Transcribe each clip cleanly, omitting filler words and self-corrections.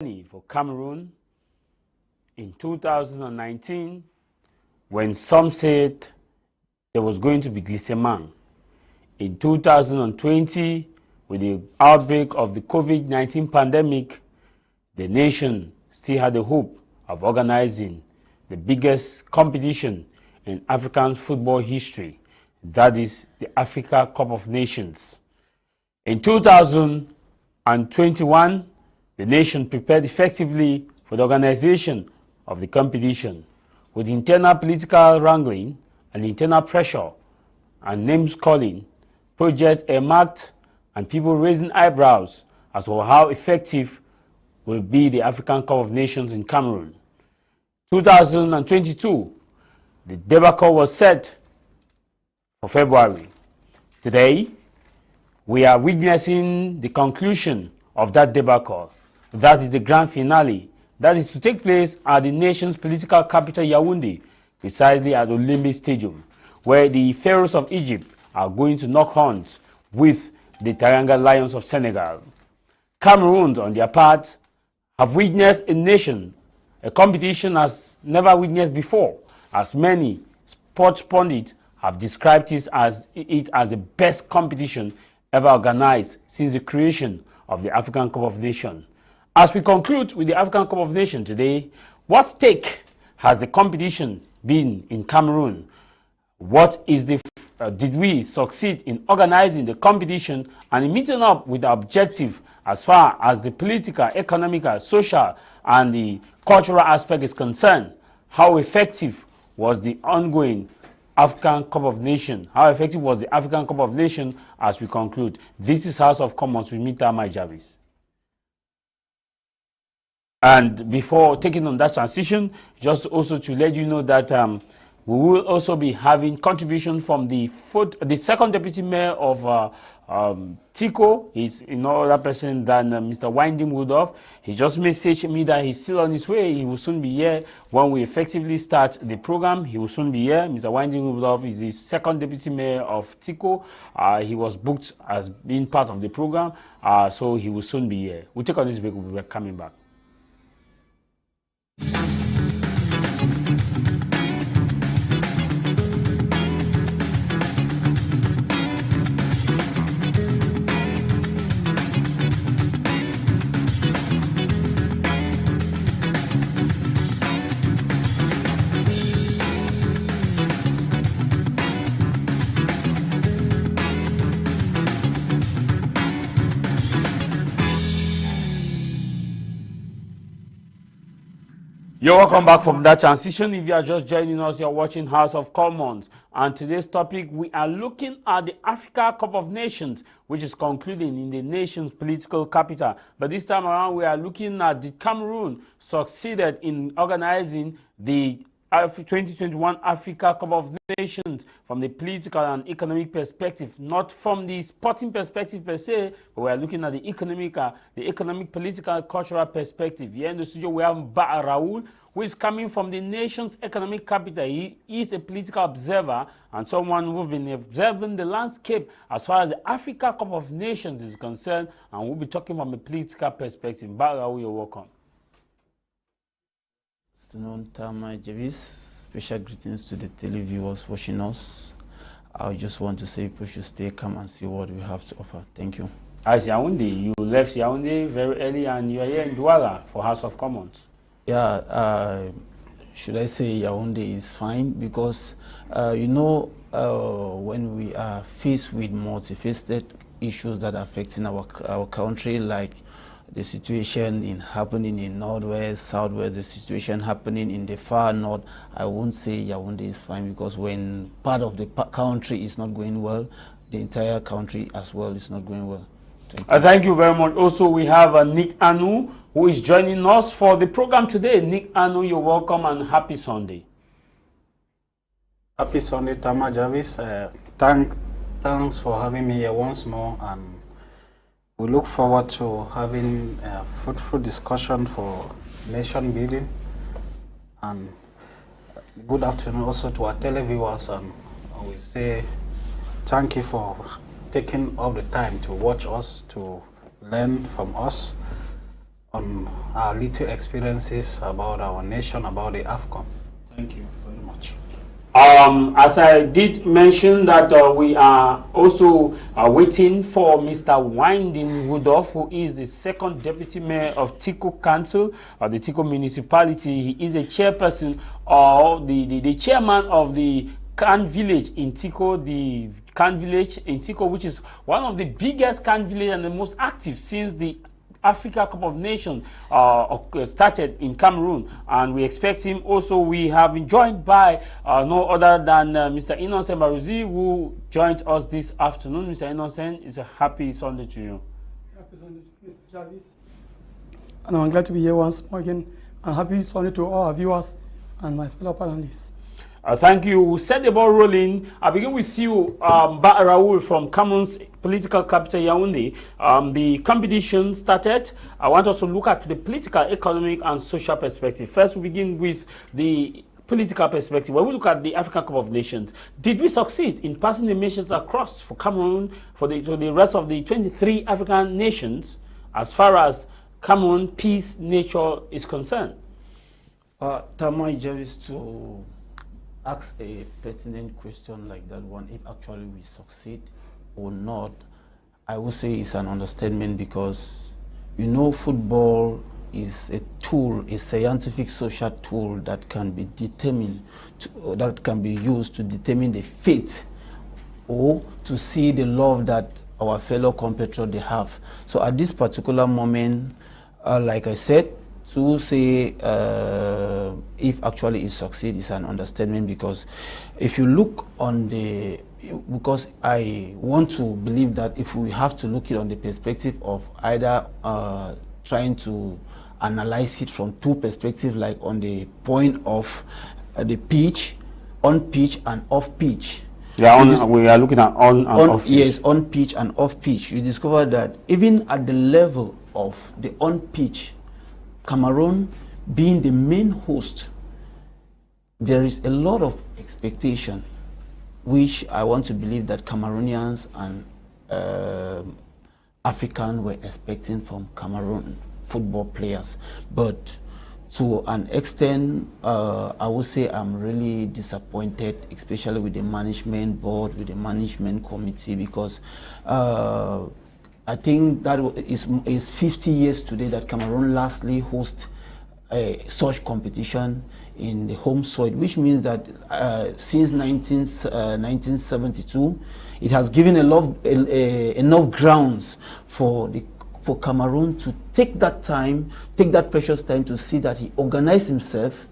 for Cameroon in 2019 when some said there was going to be glissement. In 2020, with the outbreak of the COVID-19 pandemic, the nation still had the hope of organizing the biggest competition in African football history, that is the Africa Cup of Nations. In 2021, the nation prepared effectively for the organization of the competition, with internal political wrangling and internal pressure and names calling, projects earmarked, and people raising eyebrows as to how effective will be the African Cup of Nations in Cameroon. 2022, the debacle was set for February. Today, we are witnessing the conclusion of that debacle. That is the grand finale. That is to take place at the nation's political capital, Yaoundé, precisely at the Olympic Stadium, where the Pharaohs of Egypt are going to knock horns with the Teranga Lions of Senegal. Cameroons, on their part, have witnessed a competition as never witnessed before, as many sports pundits have described it as the best competition ever organized since the creation of the African Cup of Nations. As we conclude with the African Cup of Nations today, what stake has the competition been in Cameroon? What is did we succeed in organizing the competition and in meeting up with the objective as far as the political, economic, social, and the cultural aspect is concerned? How effective was the ongoing African Cup of Nations? How effective was the African Cup of Nations as we conclude? This is House of Commons with me, Tah Mai Jarvis. And before taking on that transition, just also to let you know that we will also be having contribution from the second deputy mayor of Tico. He's no other person than Mr. Winding Woodruff. He just messaged me that he's still on his way. He will soon be here when we effectively start the program. He will soon be here. Mr. Winding Woodruff is the second deputy mayor of Tico. He was booked as being part of the program, so he will soon be here. We'll take on this break. We'll be coming back. You're welcome back from that transition. If you are just joining us, you're watching House of Commons. And today's topic, we are looking at the Africa Cup of Nations, which is concluding in the nation's political capital. But this time around, we are looking at the Cameroon succeeded in organizing the 2021 Africa Cup of Nations from the political and economic perspective, not from the sporting perspective per se, but we are looking at the economic, political, cultural perspective. Here in the studio, we have Raoul, who is coming from the nation's economic capital. He is a political observer and someone who has been observing the landscape as far as the Africa Cup of Nations is concerned, and we'll be talking from a political perspective. Raoul, you're welcome. Afternoon, Tah Mai Jarvis. Special greetings to the televiewers watching us. I just want to say people should stay calm and see what we have to offer. Thank you. As Yaoundé, you left Yaoundé very early and you are here in Douala for House of Commons. Yeah, should I say Yaoundé is fine because, when we are faced with multifaceted issues that are affecting our country, like the situation happening in Northwest, Southwest, the situation happening in the far north, I won't say Yaoundé is fine because when part of the country is not going well, the entire country as well is not going well. Thank you very much. Also, we have Nick Anu, who is joining us for the program today. Nick Anu, you're welcome and happy Sunday. Happy Sunday, Tah Mai Jarvis. Thanks for having me here once more, and we look forward to having a fruitful discussion for nation building. And good afternoon also to our televiewers, and I will say thank you for taking all the time to watch us, to learn from us. on our little experiences about our nation, about the AFCON. Thank you very much. As I did mention that we are also waiting for Mr. Winding Rudolph, who is the second deputy mayor of Tiko Council, the Tiko municipality. He is a chairperson or the chairman of the Kan village in Tiko, the Kan village in Tiko, which is one of the biggest Kan village and the most active since the Africa Cup of Nations started in Cameroon, and we expect him. Also, we have been joined by no other than Mr. Innocent Baruzi, who joined us this afternoon. Mr. Innocent, it's a happy Sunday to you. Happy Sunday to Mr. Jarvis. And I'm glad to be here once more again. And happy Sunday to all our viewers and my fellow panelists. Thank you. We'll set the ball rolling. I'll begin with you, Ba Raoul from Cameroon's political capital, Yaoundé. The competition started. I want us to look at the political, economic, and social perspective. First, we begin with the political perspective. When we look at the African Cup of Nations, did we succeed in passing the messages across for Cameroon, for the rest of the 23 African nations, as far as Cameroon peace nature is concerned? Tah Mai Jarvis, to ask a pertinent question like that one, if actually we succeed or not, I would say it's an understatement, because you know football is a tool, a scientific social tool that can be determined, that can be used to determine the fate or to see the love that our fellow compatriots they have. So at this particular moment, like I said, to say if actually it succeeds is an understatement, because if you look on the, because I want to believe that if we have to look it on the perspective of either trying to analyze it from two perspectives, like on the point of the pitch, on pitch and off pitch. Yeah, we are looking at on and off pitch. Yes, on pitch and off pitch. You discover that even at the level of the on pitch, Cameroon being the main host, there is a lot of expectation, which I want to believe that Cameroonians and Africans were expecting from Cameroon football players. But to an extent, I would say I'm really disappointed, especially with the management board, with the management committee, because I think that is 50 years today that Cameroon lastly hosts such competition in the home soil, which means that since 1972, it has given enough grounds for Cameroon to take that time, take that precious time to see that he organized himself.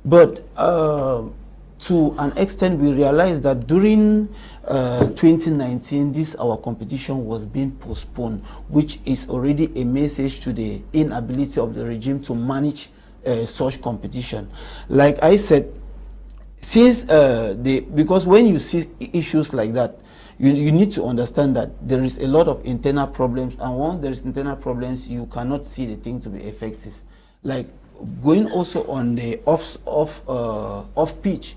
But to an extent, we realized that during 2019, our competition was being postponed, which is already a message to the inability of the regime to manage such competition. Like I said, since because when you see issues like that, you need to understand that there is a lot of internal problems, and once there is internal problems, you cannot see the thing to be effective. Like going also on the off pitch,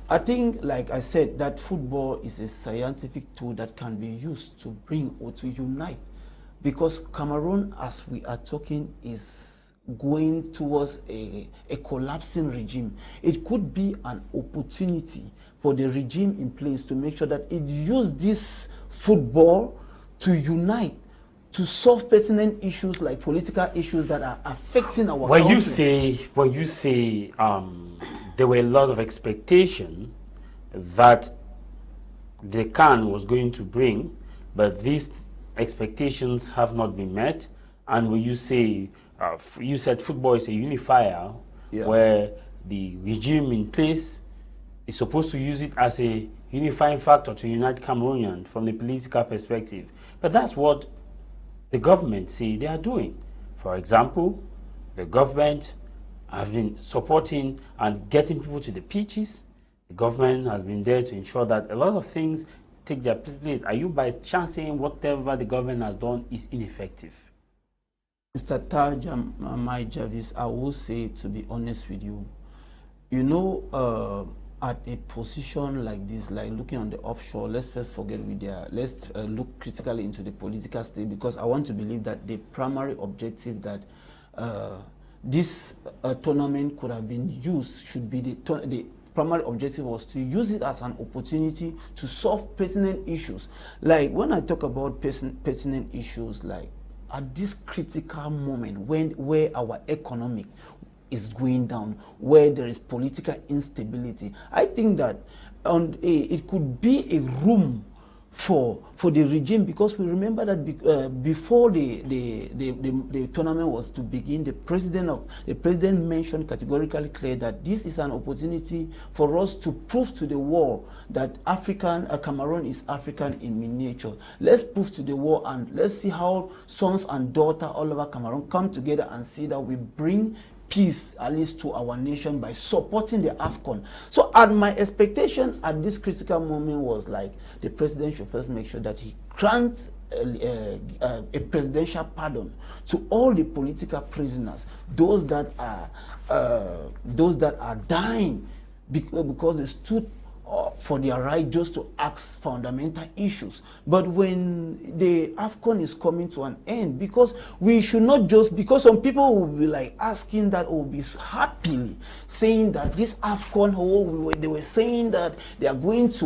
I think, like I said, that football is a scientific tool that can be used to bring or to unite, because Cameroon, as we are talking, is going towards a collapsing regime. It could be an opportunity for the regime in place to make sure that it uses this football to unite, to solve pertinent issues like political issues that are affecting our country. When you say there were a lot of expectation that the CAN was going to bring, but these expectations have not been met, and when you say you said football is a unifier, yeah, where the regime in place is supposed to use it as a unifying factor to unite Cameroonians from the political perspective. But that's what the government say they are doing. For example, the government have been supporting and getting people to the pitches. The government has been there to ensure that a lot of things take their place. Are you by chance saying whatever the government has done is ineffective? Mr. Tah Mai Jarvis, I will say, to be honest with you, you know, at a position like this, like looking on the offshore, let's first forget let's look critically into the political state, because I want to believe that the primary objective that this tournament could have been used, should be the primary objective was to use it as an opportunity to solve pertinent issues. Like when I talk about pertinent issues, like at this critical moment where our economic is going down, where there is political instability, I think that it could be a room for the regime, because we remember that before the tournament was to begin, the president mentioned categorically clear that this is an opportunity for us to prove to the world that Cameroon is African in miniature. Let's prove to the world, and let's see how sons and daughters all over Cameroon come together and see that we bring peace at least to our nation by supporting the AFCON. So my expectation at this critical moment was like the president should first make sure that he grants a presidential pardon to all the political prisoners, those that are dying because they stood for their right just to ask fundamental issues. But when the AFCON is coming to an end, because we should not just, because some people will be like asking that, or be happily saying that this AFCON, they were saying that they are going to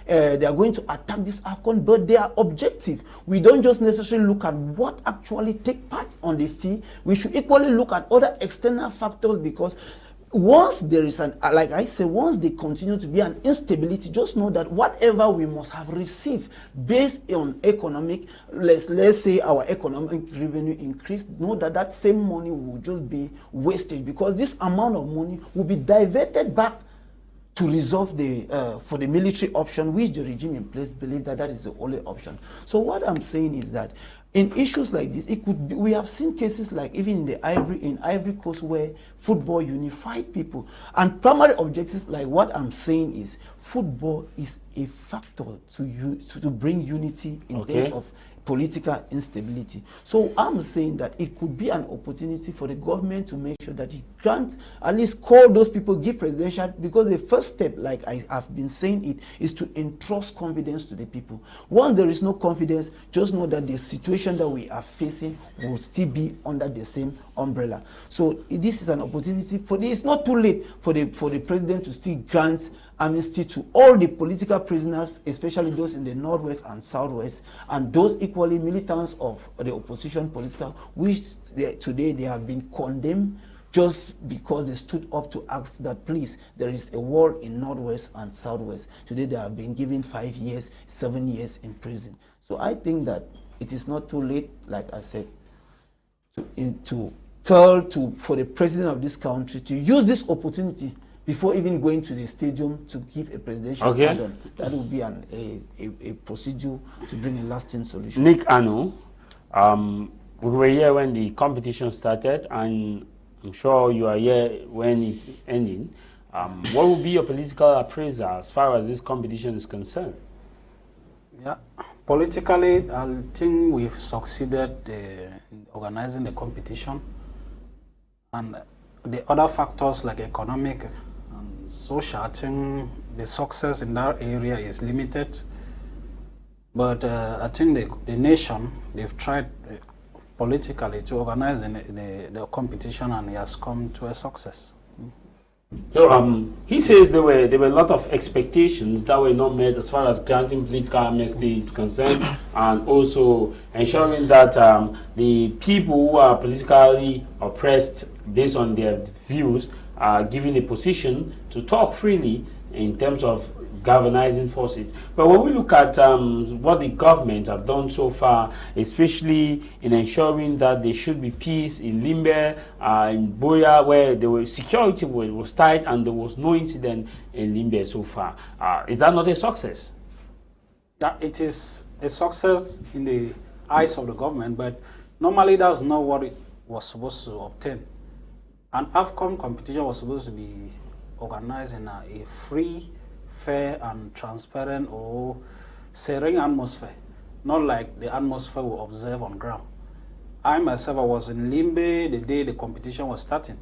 attack this AFCON, but they are objective. We don't just necessarily look at what actually take part on the field. We should equally look at other external factors, because once there is like I said, once they continue to be an instability, just know that whatever we must have received based on economic, let's say our economic revenue increased, know that that same money will just be wasted, because this amount of money will be diverted back to resolve for the military option, which the regime in place believe that is the only option. So what I'm saying is that in issues like this, it could be, we have seen cases like even in Ivory Coast, where football unified people, and primary objective, like what I'm saying is, football is a factor to bring unity in terms of political instability. So I'm saying that it could be an opportunity for the government to make sure that it grant, at least call those people, give presidential, because the first step, like I have been saying it, is to entrust confidence to the people. Once there is no confidence, just know that the situation that we are facing will still be under the same umbrella. So this is an opportunity it's not too late for the president to still grant amnesty to all the political prisoners, especially those in the Northwest and Southwest, and those equally militants of the opposition political, which today they have been condemned just because they stood up to ask that, please, there is a war in Northwest and Southwest. Today they have been given 5 years, 7 years in prison. So I think that it is not too late, like I said, for the president of this country to use this opportunity before even going to the stadium to give a presidential pardon. That would be a procedure to bring a lasting solution. Nick Anu, we were here when the competition started, and I'm sure you are here when it's ending. What will be your political appraisal as far as this competition is concerned? Yeah, politically, I think we've succeeded in organizing the competition, and the other factors like economic and social, I think the success in that area is limited. But I think the nation, they've tried politically to organize the competition, and it has come to a success. So he says there were a lot of expectations that were not met as far as granting political amnesty is concerned, and also ensuring that the people who are politically oppressed based on their views are given a position to talk freely in terms of galvanizing forces. But when we look at what the government have done so far, especially in ensuring that there should be peace in Limbe, in Boya, where security was tight and there was no incident in Limbe so far, is that not a success? That it is a success in the eyes of the government, but normally that's not what it was supposed to obtain. An AFCON competition was supposed to be organized in a free, fair and transparent or serene atmosphere, not like the atmosphere we observe on ground. I myself was in Limbe the day the competition was starting,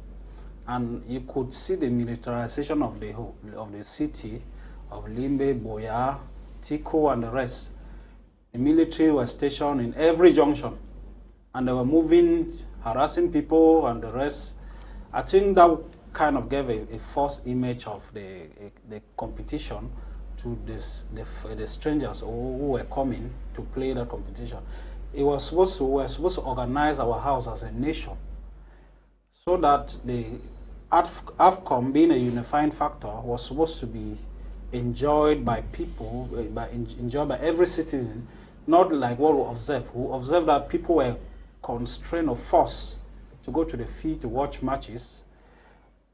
and you could see the militarization of the city of Limbe, Boya, Tiko and the rest. The military was stationed in every junction. and they were moving, harassing people and the rest. I think that kind of gave a false image of the competition to the strangers who were coming to play that competition. We were supposed to organize our house as a nation, so that the AFCON, being a unifying factor, was supposed to be enjoyed by people, enjoyed by every citizen, not like what we observed. We observed that people were constrained or forced to go to the field to watch matches.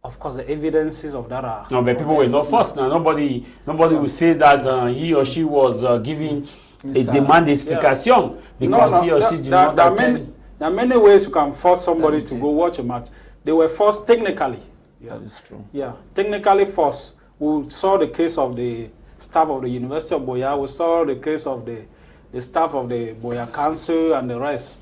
Of course, the evidences of that are... No, but people were not forced. Now, nobody will say that he or she was giving a demand explication because he or she did not attend. There are many ways you can force somebody to go watch a match. They were forced technically. That is true. Yeah, technically forced. We saw the case of the staff of the University of Boya. We saw the case of the staff of the Boya Council and the rest.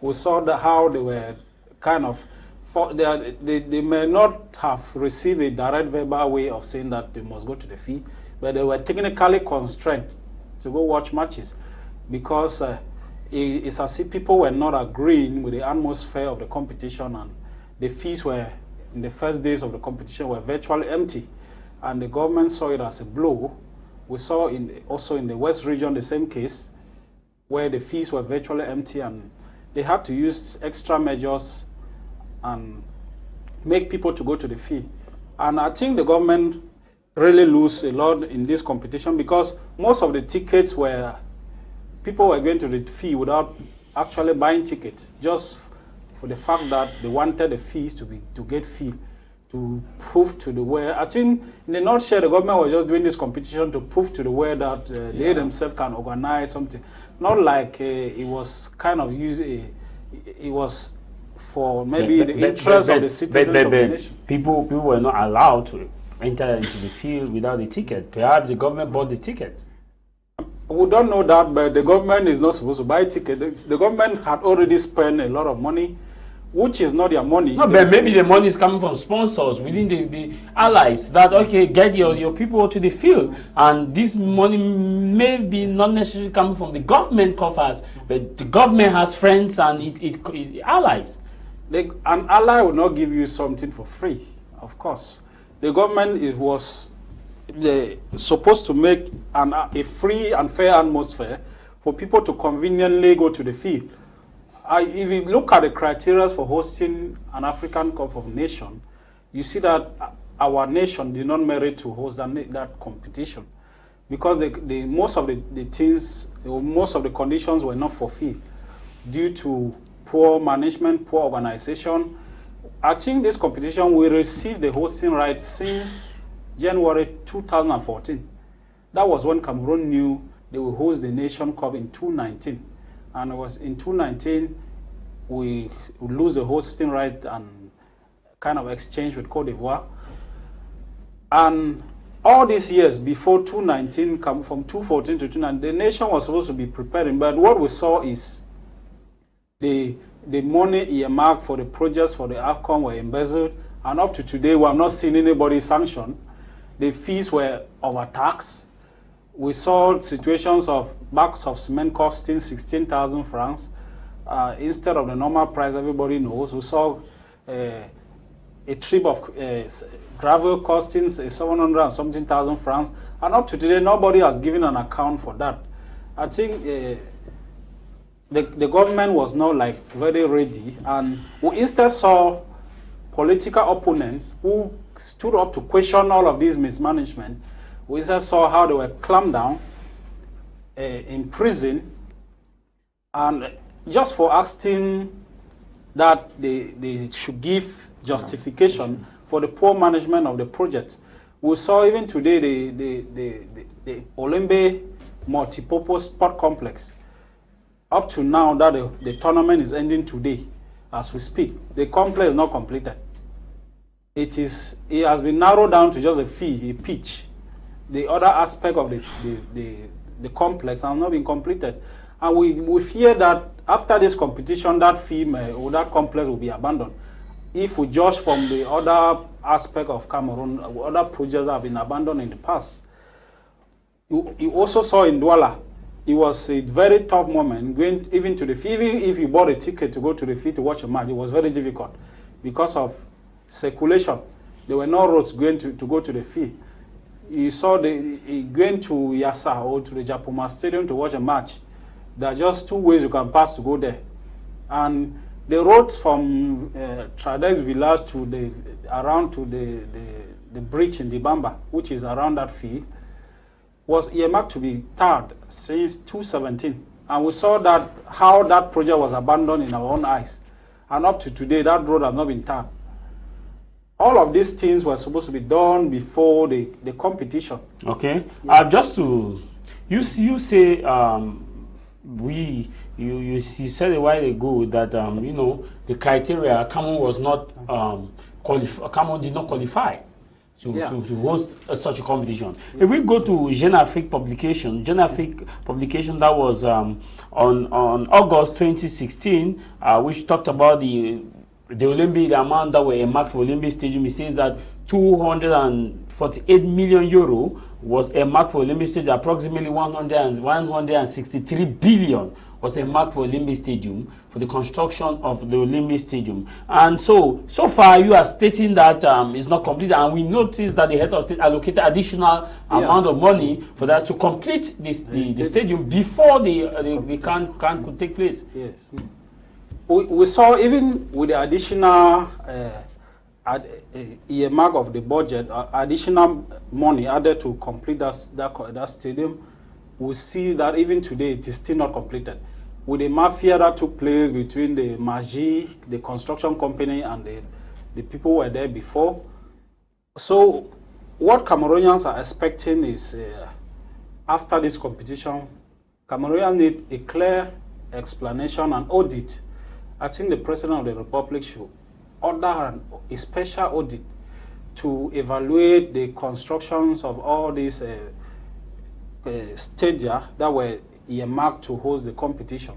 We saw how they were kind of... They may not have received a direct verbal way of saying that they must go to the field, but they were technically constrained to go watch matches because it's as if people were not agreeing with the atmosphere of the competition, and the fields were, in the first days of the competition, were virtually empty, and the government saw it as a blow. We saw also in the West region the same case, where the fields were virtually empty, and they had to use extra measures and make people to go to the field. And I think the government really lose a lot in this competition because most of the tickets were, people were going to the field without actually buying tickets, just for the fact that they wanted the fees to get fee, to prove to the world. I think in the nutshell, the government was just doing this competition to prove to the world that they themselves can organize something. Not like it was kind of it was for maybe the interest of the citizens of the nation. People were not allowed to enter into the field without the ticket. Perhaps the government bought the ticket. We don't know that, but the government is not supposed to buy tickets. The government had already spent a lot of money, which is not their money. No, but maybe the money is coming from sponsors within the allies that, okay, get your people to the field. And this money may be not necessarily coming from the government coffers, but the government has friends and it allies. An ally will not give you something for free, of course. The government was supposed to make a free and fair atmosphere for people to conveniently go to the field. If you look at the criteria for hosting an African Cup of Nations, you see that our nation did not merit to host that competition because most of the things, most of the conditions were not fulfilled due to poor management, poor organization. I think this competition will receive the hosting rights since January 2014. That was when Cameroon knew they will host the Nation Cup in 2019. And it was in 2019 we lose the hosting right and kind of exchange with Cote d'Ivoire. And all these years before 2019, from 2014 to 2019, the nation was supposed to be preparing. But what we saw is the money earmarked for the projects for the AFCON were embezzled, and up to today we have not seen anybody sanctioned. The fees were overtaxed. We saw situations of bags of cement costing 16,000 francs instead of the normal price everybody knows. We saw a trip of gravel costing 700 and something thousand francs, and up to today nobody has given an account for that. I think the government was not like very ready, and we instead saw political opponents who stood up to question all of this mismanagement. We instead saw how they were clamped down, in prison, and just for asking that they should give justification for the poor management of the project. We saw even today the Olembe multipurpose sport complex. Up to now that the tournament is ending today, as we speak, the complex is not completed. It has been narrowed down to just a pitch. The other aspect of the complex has not been completed. And we fear that after this competition, that or that complex will be abandoned. If we judge from the other aspect of Cameroon, other projects have been abandoned in the past. You also saw in Douala, it was a very tough moment going even to the field. Even if you bought a ticket to go to the field to watch a match, it was very difficult because of circulation. There were no roads going to go to the field. You saw going to Yasa or to the Japoma Stadium to watch a match. There are just two ways you can pass to go there. And the roads from Tradex Village to around to the bridge in Dibamba, which is around that field, was earmarked to be tarred since 2017. And we saw that how that project was abandoned in our own eyes. And up to today, that road has not been tarred. All of these things were supposed to be done before the competition. Okay. Yeah. Just to, you say, you said a while ago that, you know, the criteria, Cameroon was not, Cameroon did not qualify to host such a competition. Yeah. If we go to Jeune Afrique publication that was on August 2016, which talked about the Olympic, the amount that were earmarked for Olympic Stadium, it says that 248 million euro was earmarked for Olympic Stadium, approximately 163 billion was earmarked for Olympic Stadium, for the construction of the Olympic Stadium. And so far you are stating that it's not complete, and we noticed that the head of state allocated additional amount of money for that to complete the stadium before the can could take place. Yes. We saw even with the additional earmark of the budget, additional money added to complete that stadium, we see that even today it is still not completed. With the mafia that took place between the Magi, the construction company, and the people who were there before. So what Cameroonians are expecting is, after this competition, Cameroonians need a clear explanation and audit. I think the President of the Republic should order a special audit to evaluate the constructions of all these stadia that were earmarked to host the competition,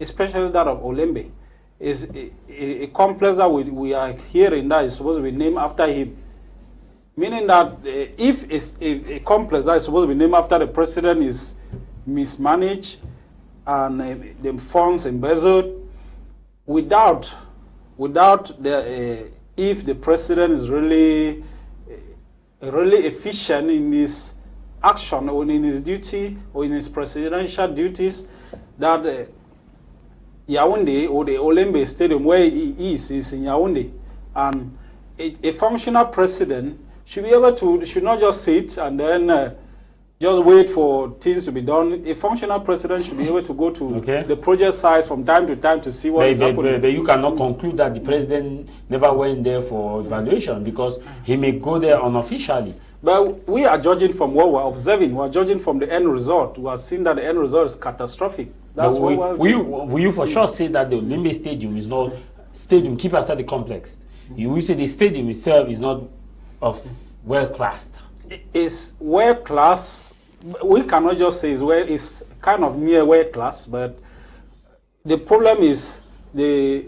especially that of Olembe. Is a complex that we are hearing that is supposed to be named after him. Meaning that if it's a complex that is supposed to be named after the president is mismanaged and the funds embezzled, without if the president is really efficient in his action or in his duty or in his presidential duties, that Yaoundé or the Olembe Stadium where he is in Yaoundé, and a functional president should be able to, should not just sit and then just wait for things to be done. A functional president should be able to go to the project sites from time to time to see what is happening. But you cannot conclude that the president never went there for evaluation, because he may go there unofficially. But we are judging from what we're observing. We're judging from the end result. We are seeing that the end result is catastrophic. That's what will you for sure say that the Olympic Stadium is not stadium, keep aside the complex? You will say the stadium itself is not of well-classed. It's well-class. We cannot just say it's kind of near well-class, but the problem is the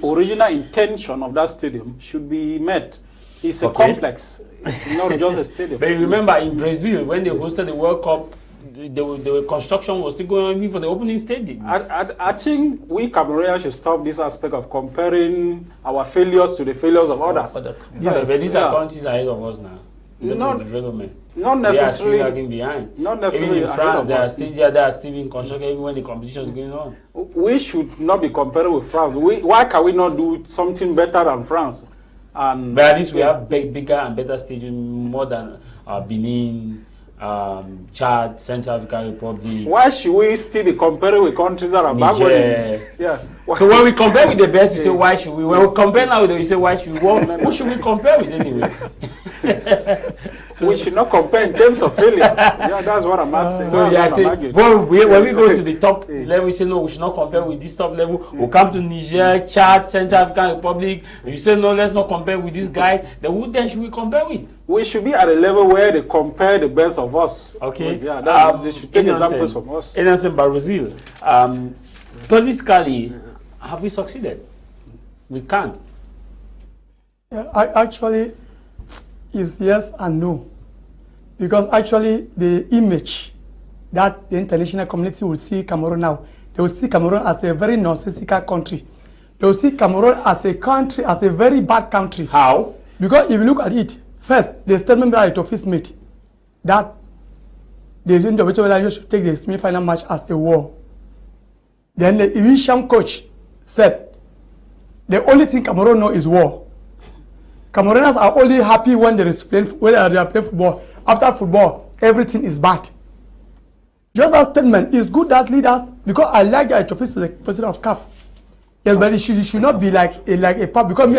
original intention of that stadium should be met. It's a complex. It's not just a stadium. But you remember in Brazil, when they hosted the World Cup, the construction was still going on even for the opening stadium. I think we Cameroonians should stop this aspect of comparing our failures to the failures of others. But these are countries ahead of us now. Not necessarily. They are still lagging behind. Not necessarily. Even in France, they are still in construction even when the competition is going on. We should not be comparing with France. Why can we not do something better than France? But at least we have bigger and better stadium, more than Benin, Chad, Central African Republic. Why should we still be comparing with countries that are backward? Yeah. So when we compare with the best, you say why should we? When we compare now, you say why should we? What should we compare with anyway? So we should not compare in terms of failure. Yeah, that's what I'm asking. So when we go to the top level, we say no, we should not compare with this top level. We'll come to Niger, Chad, Central African Republic. You say no, let's not compare with these guys. Then who then should we compare with? We should be at a level where they compare the best of us. Okay. Yeah, they should take examples from us. Innocent Brazil. Politically, have we succeeded? We can't. Yeah, actually, is yes and no. Because actually the image that the international community will see Cameroon now. They will see Cameroon as a very nonsensical country. They will see Cameroon as a country, as a very bad country. How? Because if you look at it, first, the statement by Etofis made that the individual should take the semi-final match as a war. Then the Egyptian coach said, the only thing Cameroon knows is war. Camerooners are only happy when they are playing football. After football, everything is bad. Just that statement is good that leaders, because I like that Etofis is the president of CAF. Yes, but it should not be like a pop, because me,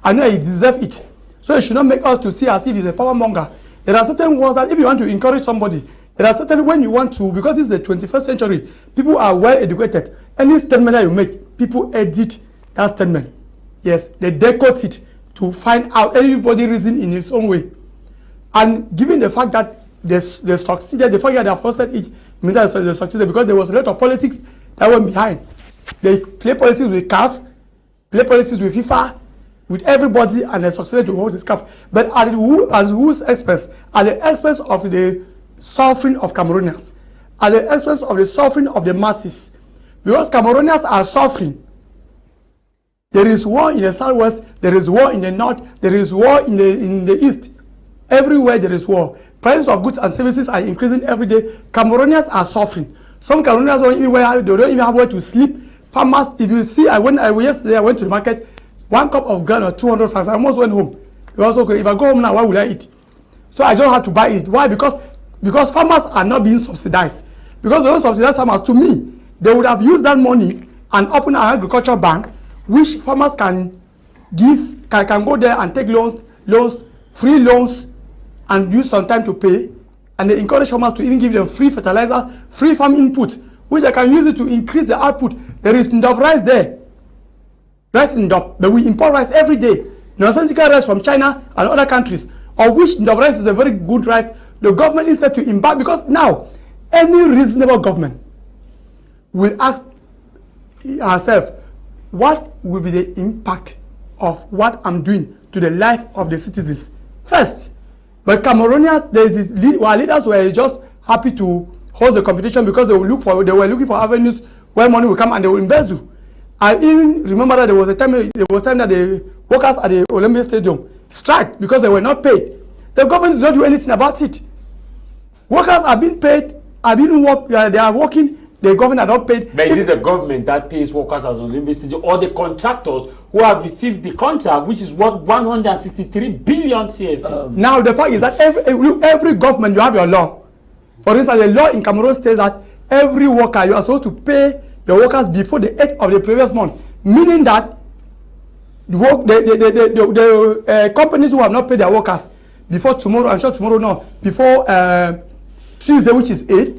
I know he deserves it. So it should not make us to see as if he's a power monger. There are certain words that if you want to encourage somebody, there are certain when you want to, because it's the 21st century, people are well educated. Any statement that you make, people edit that statement. Yes, they decode it to find out everybody reason in his own way. And given the fact that they succeeded, the fact that they have hosted it means that they succeeded because there was a lot of politics that went behind. They play politics with CAF, play politics with FIFA, with everybody, and they succeeded to hold this CAF. But at whose expense? At the expense of the suffering of Cameroonians, at the expense of the suffering of the masses. Because Cameroonians are suffering. There is war in the southwest, there is war in the north, there is war in the east. Everywhere there is war. Prices of goods and services are increasing every day. Cameroonians are suffering. Some Cameroonians don't even have where to sleep. Farmers, if you see, yesterday I went to the market, 1 cup of ground or 200 francs. I almost went home. It was okay. If I go home now, why will I eat? So I just had to buy it. Why? Because farmers are not being subsidized. Because they don't subsidize farmers. To me, they would have used that money and open an agricultural bank, which farmers can go there and take loans, free loans, and use some time to pay. And they encourage farmers to even give them free fertilizer, free farm input, which they can use it to increase the output. There is Ndop rice there. Rice in Ndop. But we import rice every day. Nonsensical rice from China and other countries, of which Ndop rice is a very good rice. The government instead to embark, because now any reasonable government will ask herself, what will be the impact of what I'm doing to the life of the citizens first? But Cameroonians, our leaders were just happy to host the competition because they were looking for avenues where money will come and they will invest. I even remember that there was time that the workers at the Olympic Stadium strike because they were not paid. The government does not do anything about it. Workers are being paid, they are working, the government are not paid. But is it the government that pays workers at the Olympic Stadium or the contractors who have received the contract, which is worth 163 billion CFA? Now the fact is that every government, you have your law. For instance, the law in Cameroon states that every worker, you are supposed to pay your workers before the 8th of the previous month, meaning that the companies who have not paid their workers before tomorrow, I'm sure tomorrow no, before Tuesday, which is 8,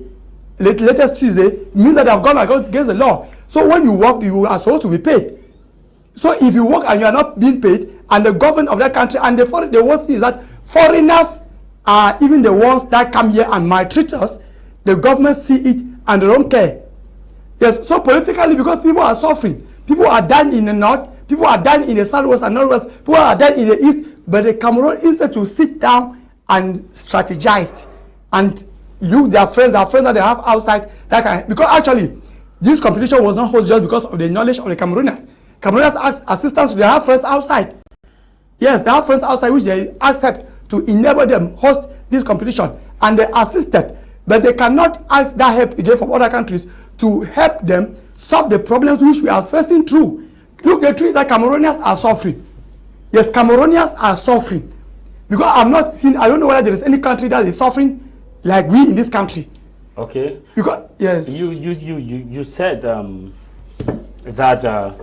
latest Tuesday, means that they have gone against the law. So when you work, you are supposed to be paid. So if you work and you are not being paid, and the government of that country, and the worst thing is that foreigners are even the ones that come here and maltreat us, the government see it and they don't care. Yes, so politically, because people are suffering, people are dying in the north, people are dying in the southwest and northwest, people are dying in the east, but the Cameroon instead to sit down and strategize and look their friends that they have outside, because actually this competition was not hosted just because of the knowledge of the Cameroonians. Cameroonians ask assistance, they have friends outside. Yes, they have friends outside which they accept to enable them host this competition, and they assisted, but they cannot ask that help again from other countries to help them solve the problems which we are facing through. Look, the truth is that Cameroonians are suffering. Yes, Cameroonians are suffering. Because I don't know whether there is any country that is suffering like we in this country. Okay. Because, yes. You said that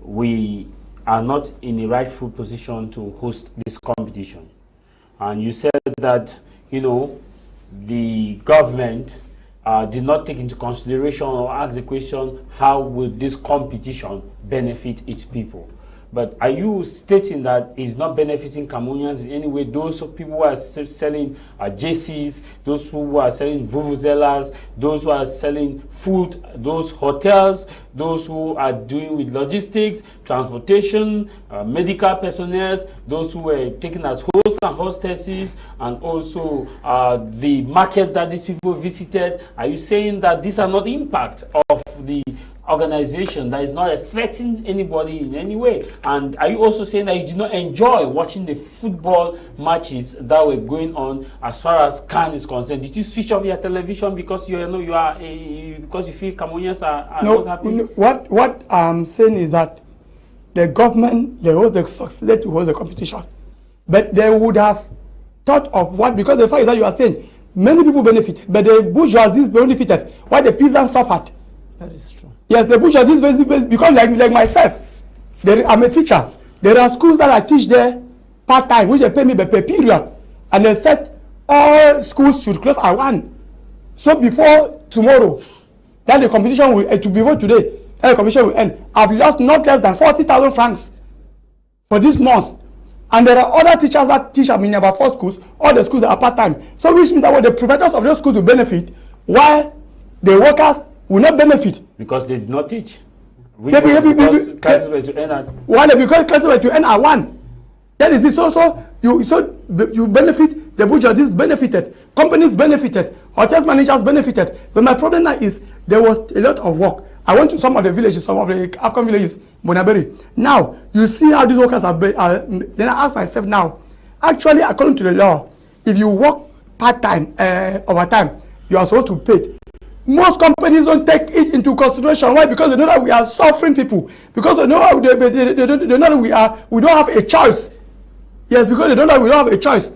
we are not in a rightful position to host this competition. And you said that, the government did not take into consideration or ask the question, how will this competition benefit its people? But are you stating that it's not benefiting Cameroonians in any way? Those people who are selling JCs, those who are selling vuvuzelas, those who are selling food, those hotels, those who are doing with logistics, transportation, medical personnel, those who were taken as hosts and hostesses, and also the market that these people visited. Are you saying that these are not the impact of the organization, that is not affecting anybody in any way? And are you also saying that you do not enjoy watching the football matches that were going on as far as CAN is concerned? Did you switch off your television because because you feel Cameroonians are not happy? No, what I'm saying is that the government, they succeeded to host the competition, but they would have thought of what, because the fact is that you are saying many people benefited, but the bourgeoisie benefited while the peasants suffered. That is true. Yes, the bourgeoisie because like myself, I'm a teacher. There are schools that I teach there part-time, which they pay me per period, and they said all schools should close at 1. So before tomorrow, then the competition will to before today, then the competition will end. I've lost not less than 40,000 francs for this month. And there are other teachers that teach in about 4 schools. All the schools are part-time. So which means that the proprietors of those schools will benefit, while the workers will not benefit. Because they did not teach. Because classes were to end at 1. Because classes were to end at 1. That is it. So you benefit, the bourgeoisie benefited, companies benefited, hotels managers benefited. But my problem now is there was a lot of work. I went to some of the villages, some of the African villages, Bonaberi. Now, you see how these workers are then I ask myself now, actually, according to the law, if you work part-time, overtime, you are supposed to pay. Most companies don't take it into consideration. Why? Because they know that we are suffering people. Because they know that we don't have a choice. Yes, because they know that we don't have a choice.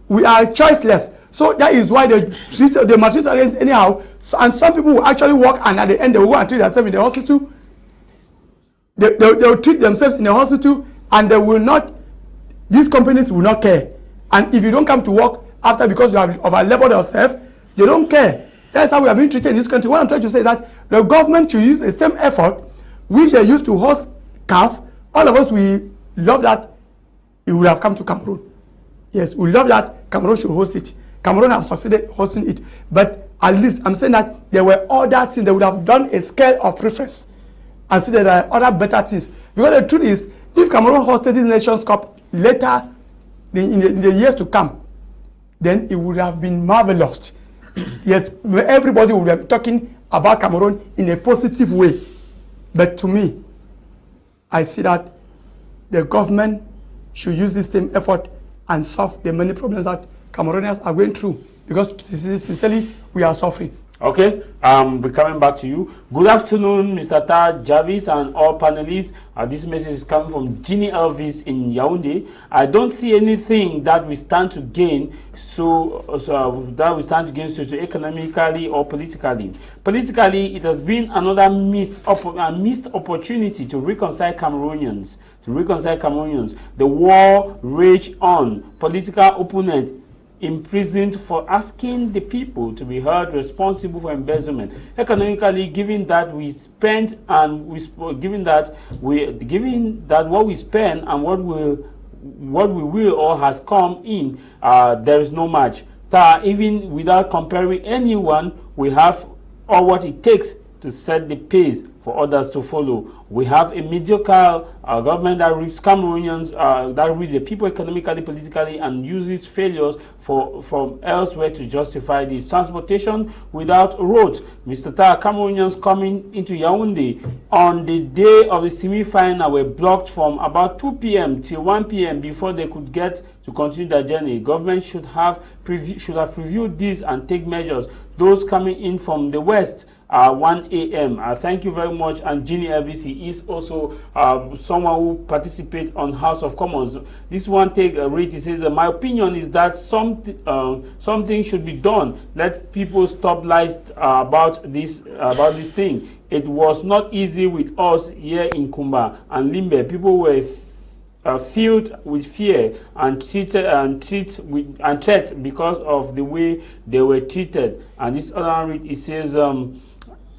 We are choiceless. So that is why they maltreat us anyhow. So, and some people will actually work, and at the end they will go and treat themselves in the hospital. They will treat themselves in the hospital, and they will not. These companies will not care. And if you don't come to work after because you have over-labored yourself, they don't care. That's how we are being treated in this country. What I'm trying to say is that the government should use the same effort which they used to host CAF. All of us, we love that it would have come to Cameroon. Yes, we love that Cameroon should host it. Cameroon have succeeded hosting it. But at least I'm saying that there were other things. They would have done a scale of preference and see that there are other better things. Because the truth is, if Cameroon hosted this Nations Cup later in the years to come, then it would have been marvelous. Yes, everybody would be talking about Cameroon in a positive way. But to me, I see that the government should use this same effort and solve the many problems that Cameroonians are going through. Because sincerely, we are suffering. Okay, we're coming back to you. Good afternoon, Mr. Tah Jarvis and all panelists. This message is coming from Ginny Elvis in Yaoundé. I don't see anything that we stand to gain, economically or politically. Politically, it has been another missed opportunity to reconcile Cameroonians. The war raged on. Political opponents imprisoned for asking the people to be held responsible for embezzlement. Economically, given that what we spend and what we will or has come in, there is no match. Even without comparing anyone, we have all what it takes to set the pace for others to follow. We have a mediocre government that reaps Cameroonians, that reaps the people economically, politically, and uses failures from elsewhere to justify this. Transportation without roads. Mr. Tah, Cameroonians coming into Yaoundé on the day of the semi-final were blocked from about 2 p.m. till 1 p.m. before they could get to continue their journey. Government should have reviewed this and take measures. Those coming in from the west 1 a.m. Thank you very much. And Ginny LVC is also someone who participates on House of Commons. This one take a read. He says, my opinion is that something should be done. Let people stop lies about this thing. It was not easy with us here in Kumba and Limbe. People were filled with fear and threats because of the way they were treated. And this other read, it says,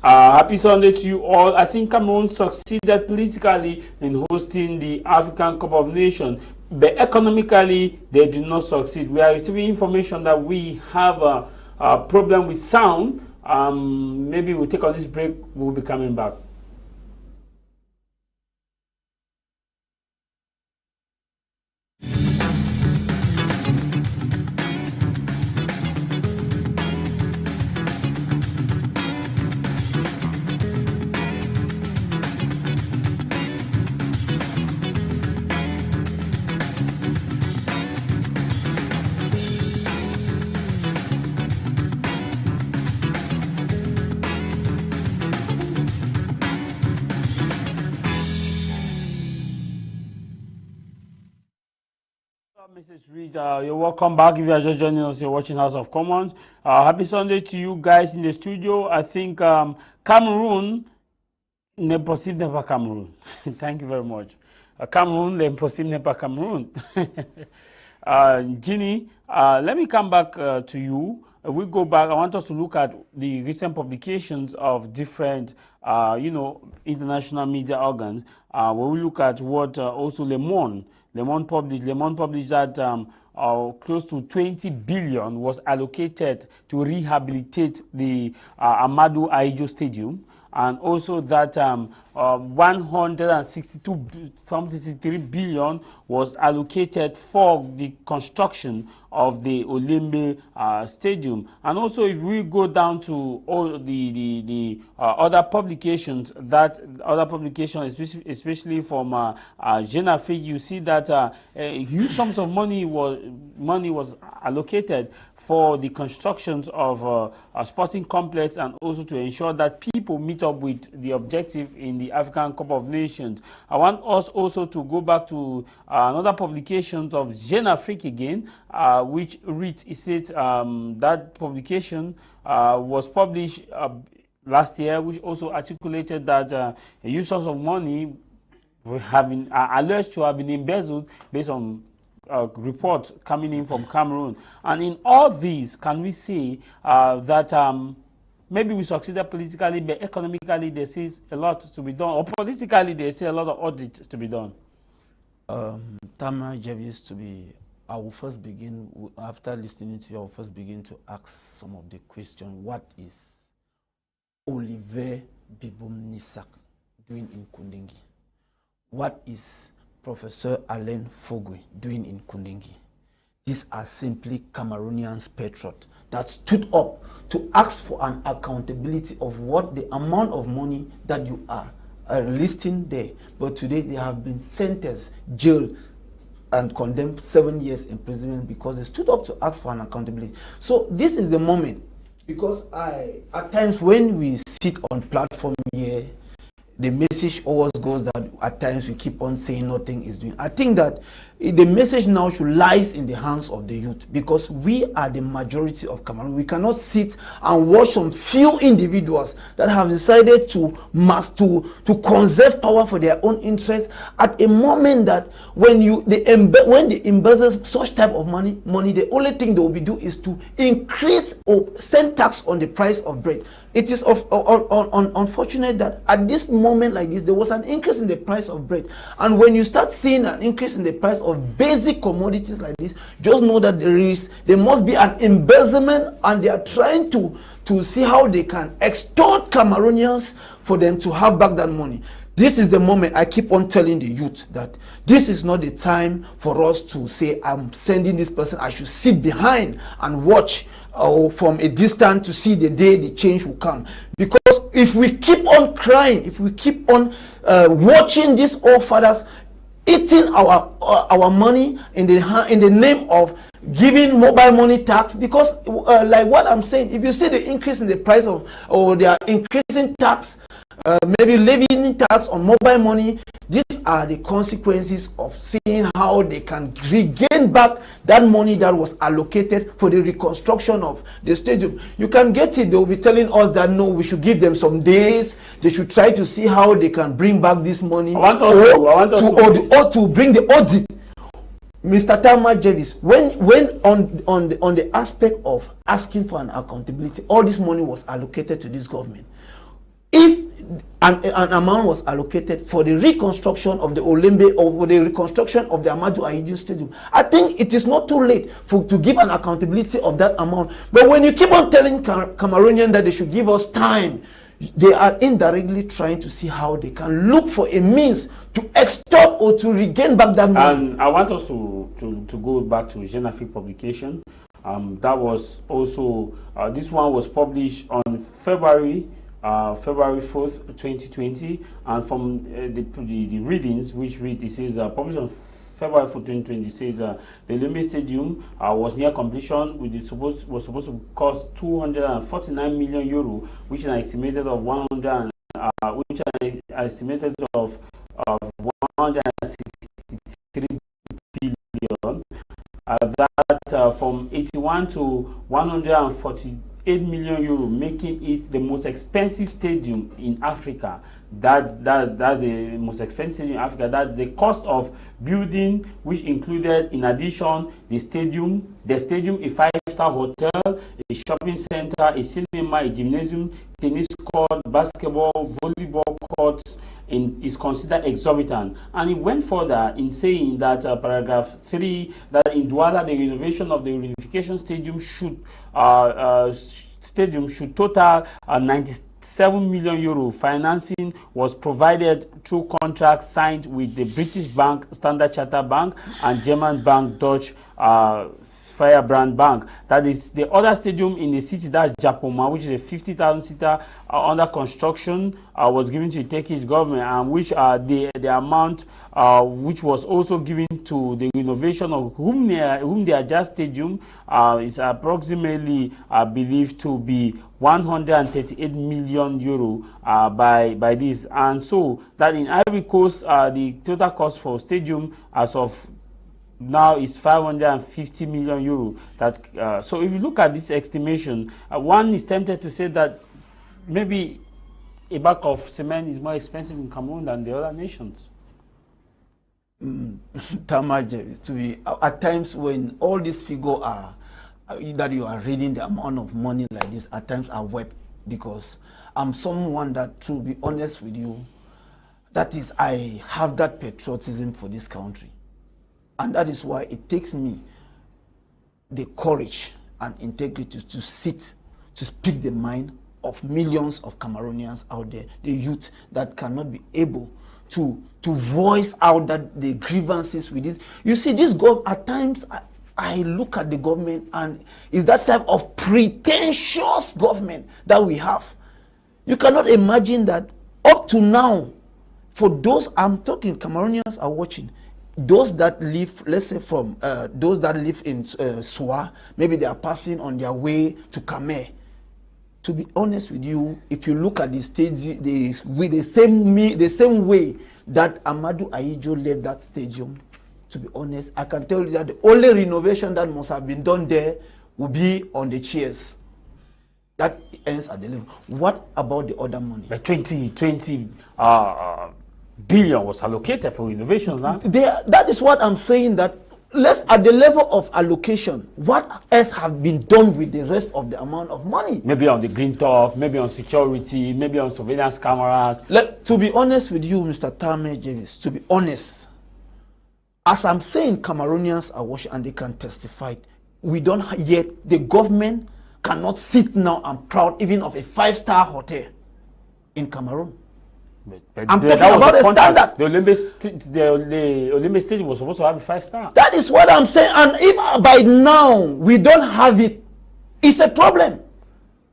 Happy Sunday to you all. I think Cameroon succeeded politically in hosting the African Cup of Nations, but economically they did not succeed. We are receiving information that we have a problem with sound. Maybe we'll take on this break. We'll be coming back. Mrs. Reed, you're welcome back. If you are just joining us, you're watching House of Commons. Happy Sunday to you guys in the studio. I think Cameroon, Nemposim Nepa Cameroon. Thank you very much. Cameroon, Nemposim Nepa Cameroon. Ginny, let me come back to you. If we go back, I want us to look at the recent publications of different, international media organs. When we look at what also Le Monde published that close to 20 billion was allocated to rehabilitate the Amadou Ahidjo Stadium, and also that 163 billion was allocated for the construction of the Olembe Stadium. And also, if we go down to all the other publications, especially from Jeune Afrique, you see that huge sums of money was allocated for the constructions of a sporting complex, and also to ensure that people meet up with the objective in the African Cup of Nations. I want us also to go back to another publication of Jeune Afrique again, which states that publication was published last year, which also articulated that a huge source of money have been alleged to have been embezzled based on reports coming in from Cameroon. And in all these, can we say that maybe we succeeded politically, but economically there is a lot to be done, or politically there is a lot of audit to be done? Tah Mai Jarvis, I will first begin, after listening to you, I will first begin to ask some of the questions. What is Olivier Biboum Nisak doing in Kundingi? What is Professor Alain Fogwe doing in Kundingi? These are simply Cameroonians patriots that stood up to ask for an accountability of what the amount of money that you are listing there. But today they have been sentenced, jailed, and condemned 7 years imprisonment because they stood up to ask for an accountability. So this is the moment, because at times when we sit on platform here, the message always goes that at times we keep on saying nothing is doing. I think that the message now should lies in the hands of the youth, because we are the majority of Cameroon. We cannot sit and watch some few individuals that have decided to conserve power for their own interests at a moment that when they embezzle such type of money, the only thing they will be do is to increase or send tax on the price of bread. It is unfortunate that at this moment like this, there was an increase in the price of bread. And when you start seeing an increase in the price of basic commodities like this, just know that there must be an embezzlement, and they are trying to see how they can extort Cameroonians for them to have back that money. This is the moment I keep on telling the youth that this is not the time for us to say, I'm sending this person, I should sit behind and watch from a distance to see the day the change will come. Because if we keep on crying, if we keep on watching these old fathers eating our money in the name of giving mobile money tax, because like what I'm saying, if you see the increase in the price of, or they are increasing tax, maybe levying tax on mobile money, these are the consequences of seeing how they can regain back that money that was allocated for the reconstruction of the stadium. You can get it. They will be telling us that no, we should give them some days. They should try to see how they can bring back this money, or to bring the audit. Mr. Tah Mai Jarvis, when on the aspect of asking for an accountability, all this money was allocated to this government. if an amount was allocated for the reconstruction of the Olembe or for the reconstruction of the Ahmadu Ahidjo Stadium, I think it is not too late to give an accountability of that amount. But when you keep on telling Cameroonians that they should give us time, they are indirectly trying to see how they can look for a means to extort or to regain back that money. And I want us to go back to Genefique publication. That was also, this one was published on February 4th, 2020, and from the readings, which read, it says, published on February 4th, 2020, says the Olembe Stadium was near completion, was supposed to cost 249 million euro, which is an estimated of 163 billion. That from 81 to 148 million euro, making it the most expensive stadium in Africa. That's the most expensive stadium in Africa. That's the cost of building, which included, in addition, the stadium, a 5-star hotel, a shopping center, a cinema, a gymnasium, tennis court, basketball, volleyball courts, is considered exorbitant. And it went further in saying that paragraph 3, that in Douala the renovation of the reunification stadium should total 97 million euro. Financing was provided through contracts signed with the British bank Standard Chartered Bank and German bank Deutsche Firebrand Bank. That is the other stadium in the city, that's Japoma, which is a 50,000 seater under construction, was given to the Turkish government, and which the amount which was also given to the renovation of Humdia Stadium is approximately believed to be 138 million euro by this. And so that in Ivory Coast, the total cost for stadium as of now is 550 million euro. That so if you look at this estimation, one is tempted to say that maybe a bag of cement is more expensive in Cameroon than the other nations. Tah Mai Jarvis, to be at times when all these figures are that you are reading, the amount of money like this, at times I wept, because I'm someone that, to be honest with you, that is, I have that patriotism for this country. And that is why it takes me the courage and integrity to sit, to speak the mind of millions of Cameroonians out there, the youth that cannot be able to voice out that the grievances with this. You see, this at times I look at the government, and it's that type of pretentious government that we have. You cannot imagine that up to now, for those, I'm talking, Cameroonians are watching, those that live, let's say from those that live in Soa, maybe they are passing on their way to Kame. To be honest with you, if you look at the stage, with the same way that Ahmadu Ahidjo left that stadium, to be honest, I can tell you that the only renovation that must have been done there will be on the chairs. That ends at the level. What about the other money? The 20 billion was allocated for innovations now. That is what I'm saying, that let's, at the level of allocation, what else have been done with the rest of the amount of money? Maybe on the green turf, maybe on security, maybe on surveillance cameras. To be honest with you, Mr. Tah Mai Jarvis, to be honest, as I'm saying, Cameroonians are watching and they can testify. We don't yet, the government cannot sit now and proud even of a 5-star hotel in Cameroon. But I'm talking about a standard. The Olembe Stadium was supposed to have a 5-star. That is what I'm saying. And if by now we don't have it, it's a problem.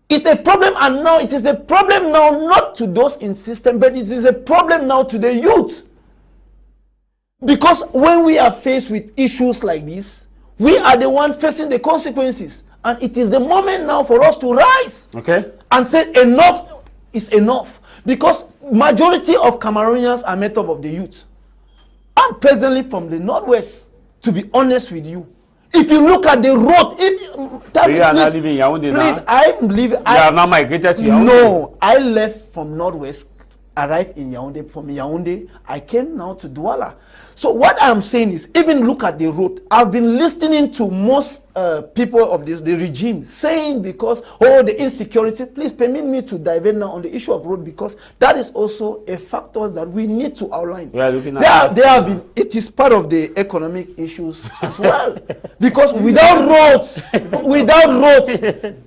It's a problem, and now it is a problem now, not to those in system, but it is a problem now to the youth. Because when we are faced with issues like this, we are the one facing the consequences. And it is the moment now for us to rise, okay, and say enough is enough. Because majority of Cameroonians are made up of the youth. I'm presently from the Northwest, to be honest with you. If you look at the road, so you are not living in Yaoundé now? Please, I'm living. You have not migrated to Yaoundé? No, I left from Northwest arrived in Yaoundé. From Yaoundé, I came now to Douala. So what I'm saying is, even look at the road. I've been listening to most people of the regime saying, because, oh, the insecurity, please permit me to divert now on the issue of road, because that is also a factor that we need to outline. We are looking at it is part of the economic issues as well. Because without roads,